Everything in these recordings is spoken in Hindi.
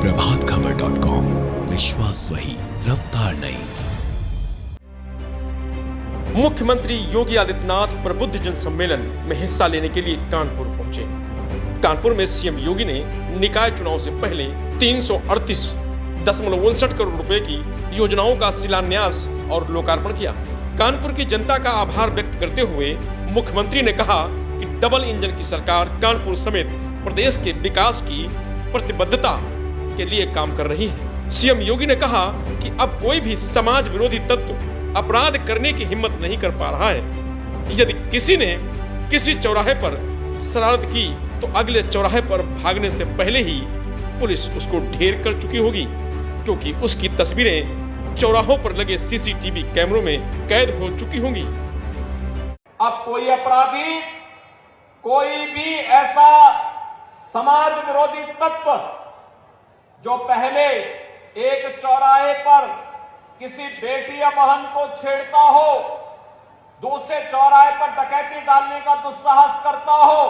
प्रभातखबर.com, विश्वास वही, रफ्तार नहीं। मुख्यमंत्री योगी आदित्यनाथ प्रबुद्ध जन सम्मेलन में हिस्सा लेने के लिए कानपुर पहुंचे। कानपुर में सीएम योगी ने निकाय चुनाव से पहले 338.59 करोड़ रुपए की योजनाओं का शिलान्यास और लोकार्पण किया। कानपुर की जनता का आभार व्यक्त करते हुए मुख्यमंत्री ने कहा कि डबल इंजन की सरकार कानपुर समेत प्रदेश के विकास की प्रतिबद्धता के लिए काम कर रही है। सीएम योगी ने कहा कि अब कोई भी समाज विरोधी तत्व अपराध करने की हिम्मत नहीं कर पा रहा है। यदि किसी ने किसी चौराहे पर शरारत की तो अगले चौराहे पर भागने से पहले ही पुलिस उसको ढेर कर चुकी होगी, क्योंकि उसकी तस्वीरें चौराहों पर लगे सीसीटीवी कैमरों में कैद हो चुकी होंगी। अब कोई अपराधी, कोई भी ऐसा समाज विरोधी तत्व जो पहले एक चौराहे पर किसी बेटी या बहन को छेड़ता हो, दूसरे चौराहे पर डकैती डालने का दुस्साहस करता हो,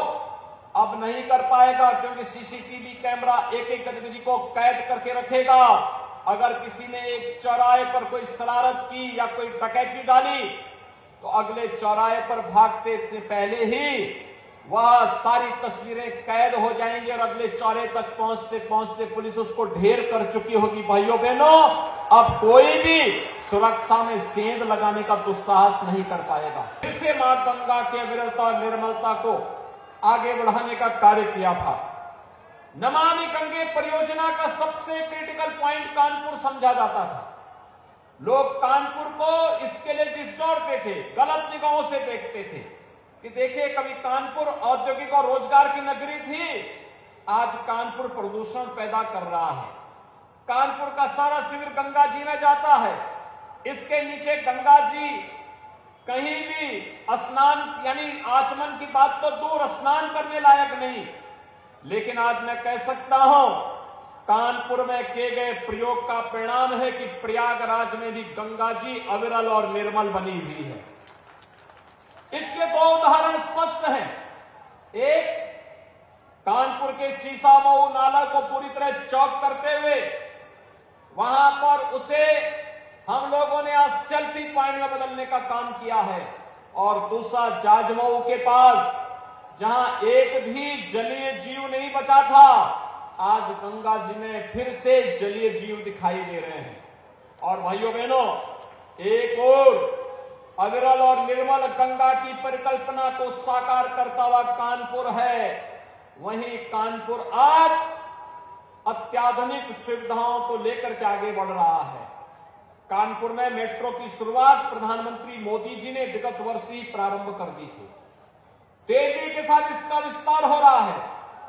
अब नहीं कर पाएगा, क्योंकि सीसीटीवी कैमरा एक एक गतिविधि को कैद करके रखेगा। अगर किसी ने एक चौराहे पर कोई शरारत की या कोई डकैती डाली तो अगले चौराहे पर भागते से पहले ही वह सारी तस्वीरें कैद हो जाएंगी और अगले चौराहे तक पहुंचते पहुंचते पुलिस उसको ढेर कर चुकी होगी। भाइयों बहनों, अब कोई भी सुरक्षा में सेंध लगाने का दुस्साहस नहीं कर पाएगा। फिर से मां गंगा के अविरलता और निर्मलता को आगे बढ़ाने का कार्य किया था। नमामि गंगे परियोजना का सबसे क्रिटिकल पॉइंट कानपुर समझा जाता था। लोग कानपुर को इसके लिए झिझोड़ते थे, गलत निगाहों से देखते थे कि देखिए, कभी कानपुर औद्योगिक और रोजगार की नगरी थी, आज कानपुर प्रदूषण पैदा कर रहा है। कानपुर का सारा शिविर गंगा जी में जाता है, इसके नीचे गंगा जी कहीं भी स्नान यानी आचमन की बात तो दूर, स्नान करने लायक नहीं। लेकिन आज मैं कह सकता हूं, कानपुर में किए गए प्रयोग का परिणाम है कि प्रयागराज में भी गंगा जी अविरल और निर्मल बनी हुई है। इसके दो उदाहरण स्पष्ट हैं। एक, कानपुर के सीसामऊ नाला को पूरी तरह चौक करते हुए वहां पर उसे हम लोगों ने आज सेल्फी पॉइंट में बदलने का काम किया है। और दूसरा, जाजमऊ के पास जहां एक भी जलीय जीव नहीं बचा था, आज गंगा जी में फिर से जलीय जीव दिखाई दे रहे हैं। और भाइयों बहनों, एक और अविरल और निर्मल गंगा की परिकल्पना को साकार करता हुआ कानपुर है। वहीं कानपुर आज अत्याधुनिक सुविधाओं को लेकर के आगे बढ़ रहा है। कानपुर में मेट्रो की शुरुआत प्रधानमंत्री मोदी जी ने विगत वर्ष ही प्रारंभ कर दी थी। तेजी के साथ इसका विस्तार हो रहा है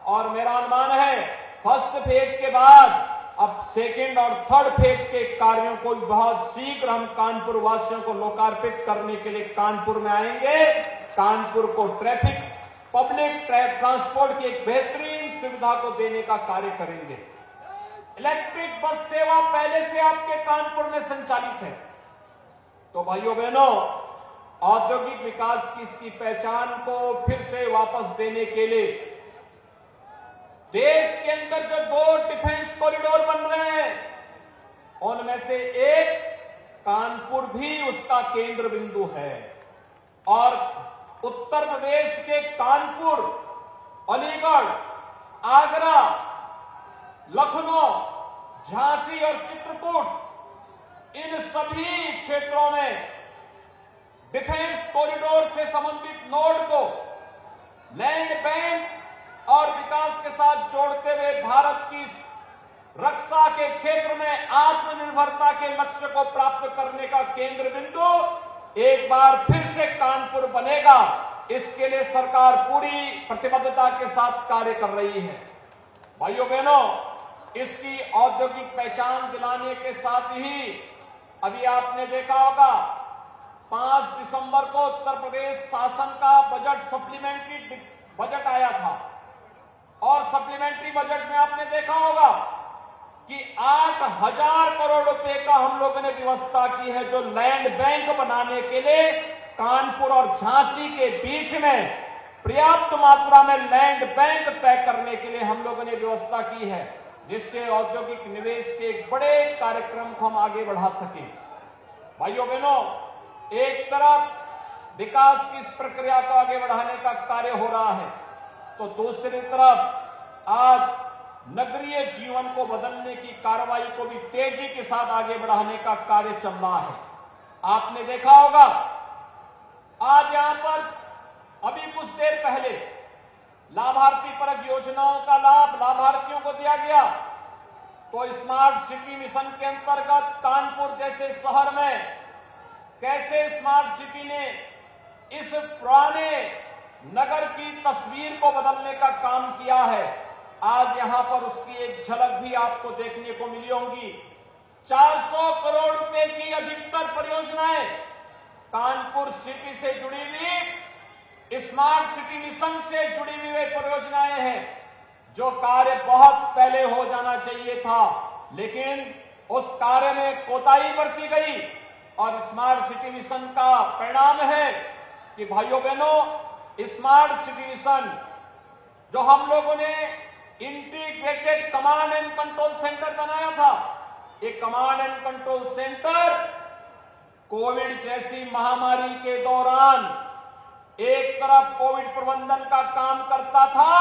और मेरा अनुमान है फर्स्ट फेज के बाद अब सेकेंड और थर्ड फेज के कार्यों को बहुत शीघ्र हम कानपुर वासियों को लोकार्पित करने के लिए कानपुर में आएंगे। कानपुर को पब्लिक ट्रांसपोर्ट की एक बेहतरीन सुविधा को देने का कार्य करेंगे। इलेक्ट्रिक बस सेवा पहले से आपके कानपुर में संचालित है। तो भाइयों बहनों, औद्योगिक विकास की इसकी पहचान को फिर से वापस देने के लिए देश के अंदर जो 2 डिफेंस कॉरिडोर बन रहे हैं, उनमें से एक कानपुर भी उसका केंद्र बिंदु है। और उत्तर प्रदेश के कानपुर, अलीगढ़, आगरा, लखनऊ, झांसी और चित्रकूट, इन सभी क्षेत्रों में डिफेंस कॉरिडोर से संबंधित नोड को लैंड बैंक और विकास के साथ जोड़ते हुए भारत की रक्षा के क्षेत्र में आत्मनिर्भरता के लक्ष्य को प्राप्त करने का केंद्र बिंदु एक बार फिर से कानपुर बनेगा। इसके लिए सरकार पूरी प्रतिबद्धता के साथ कार्य कर रही है। भाइयों बहनों, इसकी औद्योगिक पहचान दिलाने के साथ ही अभी आपने देखा होगा 5 दिसंबर को उत्तर प्रदेश शासन का बजट सप्लीमेंट्री बजट आया था और सप्लीमेंट्री बजट में आपने देखा होगा कि 8,000 करोड़ रुपए का हम लोगों ने व्यवस्था की है, जो लैंड बैंक बनाने के लिए कानपुर और झांसी के बीच में पर्याप्त मात्रा में लैंड बैंक तय करने के लिए हम लोगों ने व्यवस्था की है। जिससे औद्योगिक निवेश के एक बड़े कार्यक्रम को हम आगे बढ़ा सकें। भाइयों बहनों, एक तरफ विकास की इस प्रक्रिया को आगे बढ़ाने का कार्य हो रहा है, तो दूसरी तरफ आज नगरीय जीवन को बदलने की कार्रवाई को भी तेजी के साथ आगे बढ़ाने का कार्य चल रहा है। आपने देखा होगा, आज यहां पर अभी कुछ देर पहले लाभार्थी परक योजनाओं का लाभ लाभार्थियों को दिया गया। तो स्मार्ट सिटी मिशन के अंतर्गत कानपुर जैसे शहर में कैसे स्मार्ट सिटी ने इस पुराने नगर की तस्वीर को बदलने का काम किया है, आज यहां पर उसकी एक झलक भी आपको देखने को मिली होंगी। 400 करोड़ रुपए की अधिकतर परियोजनाएं कानपुर सिटी से जुड़ी हुई स्मार्ट सिटी मिशन से जुड़ी हुई वे परियोजनाएं हैं, जो कार्य बहुत पहले हो जाना चाहिए था, लेकिन उस कार्य में कोताही बरती गई। और स्मार्ट सिटी मिशन का परिणाम है कि भाइयों बहनों, स्मार्ट सिटी मिशन जो हम लोगों ने integrated command and control centre बनाया था, ये command and control centre Covid जैसी महामारी के दौरान एक तरफ कोविड प्रबंधन का काम करता था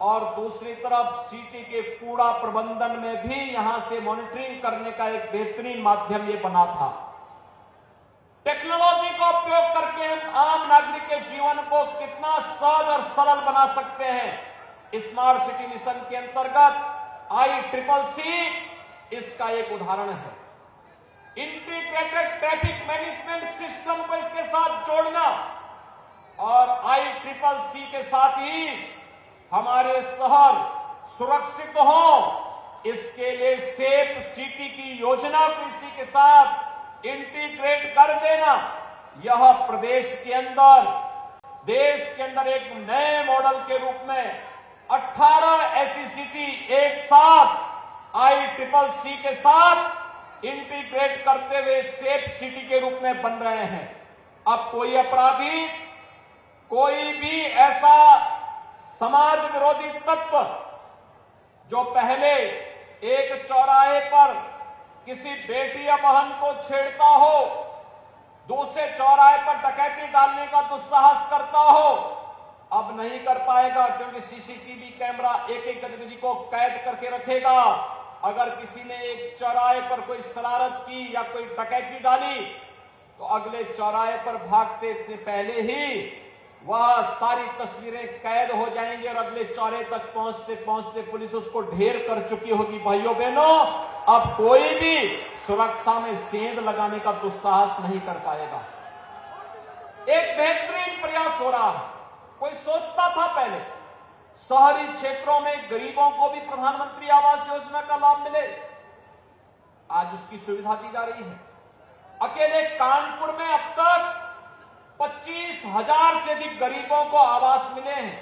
और दूसरी तरफ सिटी के कूड़ा प्रबंधन में भी यहां से मॉनिटरिंग करने का एक बेहतरीन माध्यम ये बना था। टेक्नोलॉजी का उपयोग करके हम आम नागरिक के जीवन को कितना सहज और सरल बना सकते हैं, स्मार्ट सिटी मिशन के अंतर्गत ICCC इसका एक उदाहरण है। इंटीग्रेटेड ट्रैफिक मैनेजमेंट सिस्टम को इसके साथ जोड़ना और ICCC के साथ ही हमारे शहर सुरक्षित हो, इसके लिए सेफ सिटी की योजना को इसी के साथ इंटीग्रेट कर देना, यह प्रदेश के अंदर, देश के अंदर एक नए मॉडल के रूप में 18 ऐसी सिटी एक साथ ICCC के साथ इंटीग्रेट करते हुए सेफ सिटी के रूप में बन रहे हैं। अब कोई अपराधी, कोई भी ऐसा समाज विरोधी तत्व जो पहले एक चौराहे पर किसी बेटी या बहन को छेड़ता हो, दूसरे चौराहे पर डकैती डालने का दुस्साहस करता हो, अब नहीं कर पाएगा, क्योंकि सीसीटीवी कैमरा एक एक गतिविधि को कैद करके रखेगा। अगर किसी ने एक चौराहे पर कोई शरारत की या कोई डकैती डाली, तो अगले चौराहे पर भागते से पहले ही वह सारी तस्वीरें कैद हो जाएंगी और अगले चौराहे तक पहुंचते पहुंचते पुलिस उसको ढेर कर चुकी होगी। भाइयों बहनों, अब कोई भी सुरक्षा में सेंध लगाने का दुस्साहस नहीं कर पाएगा। एक बेहतरीन प्रयास हो रहा है। कोई सोचता था पहले शहरी क्षेत्रों में गरीबों को भी प्रधानमंत्री आवास योजना का लाभ मिले, आज उसकी सुविधा दी जा रही है। अकेले कानपुर में अब तक 25,000 से अधिक गरीबों को आवास मिले हैं,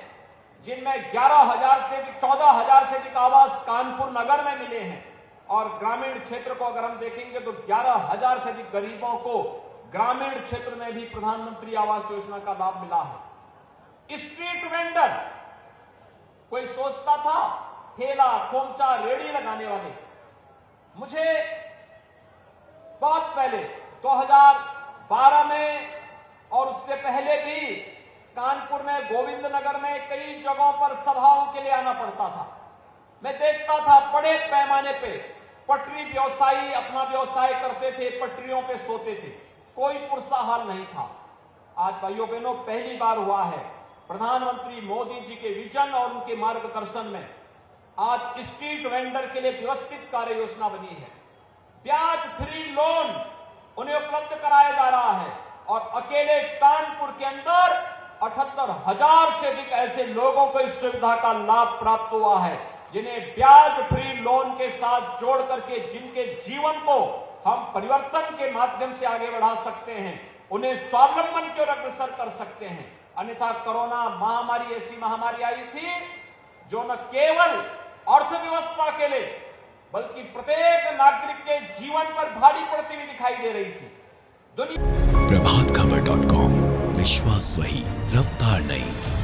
जिनमें 11,000 से अधिक 14,000 से अधिक आवास कानपुर नगर में मिले हैं। और ग्रामीण क्षेत्र को अगर हम देखेंगे तो 11,000 से अधिक गरीबों को ग्रामीण क्षेत्र में भी प्रधानमंत्री आवास योजना का लाभ मिला है। स्ट्रीट वेंडर, कोई सोचता था ठेला खोमचा रेड़ी लगाने वाले, मुझे बहुत पहले 2012 में और उससे पहले भी कानपुर में गोविंद नगर में कई जगहों पर सभाओं के लिए आना पड़ता था। मैं देखता था बड़े पैमाने पे पटरी व्यवसायी अपना व्यवसाय करते थे, पटरियों पे सोते थे, कोई पुरसा हाल नहीं था। आज भाइयों बहनों, पहली बार हुआ है प्रधानमंत्री मोदी जी के विजन और उनके मार्गदर्शन में आज स्ट्रीट वेंडर के लिए व्यवस्थित कार्य योजना बनी है। ब्याज फ्री लोन उन्हें उपलब्ध कराया जा रहा है और अकेले कानपुर के अंदर 78,000 से अधिक ऐसे लोगों को इस सुविधा का लाभ प्राप्त हुआ है, जिन्हें ब्याज फ्री लोन के साथ जोड़ करके जिनके जीवन को हम परिवर्तन के माध्यम से आगे बढ़ा सकते हैं, उन्हें स्वावलंबन की ओर अग्रसर कर सकते हैं। अन्यथा कोरोना महामारी ऐसी महामारी आई थी जो न केवल अर्थव्यवस्था के लिए बल्कि प्रत्येक नागरिक के जीवन पर भारी पड़ती हुई दिखाई दे रही थी। प्रभातखबर.com, विश्वास वही, रफ्तार नहीं।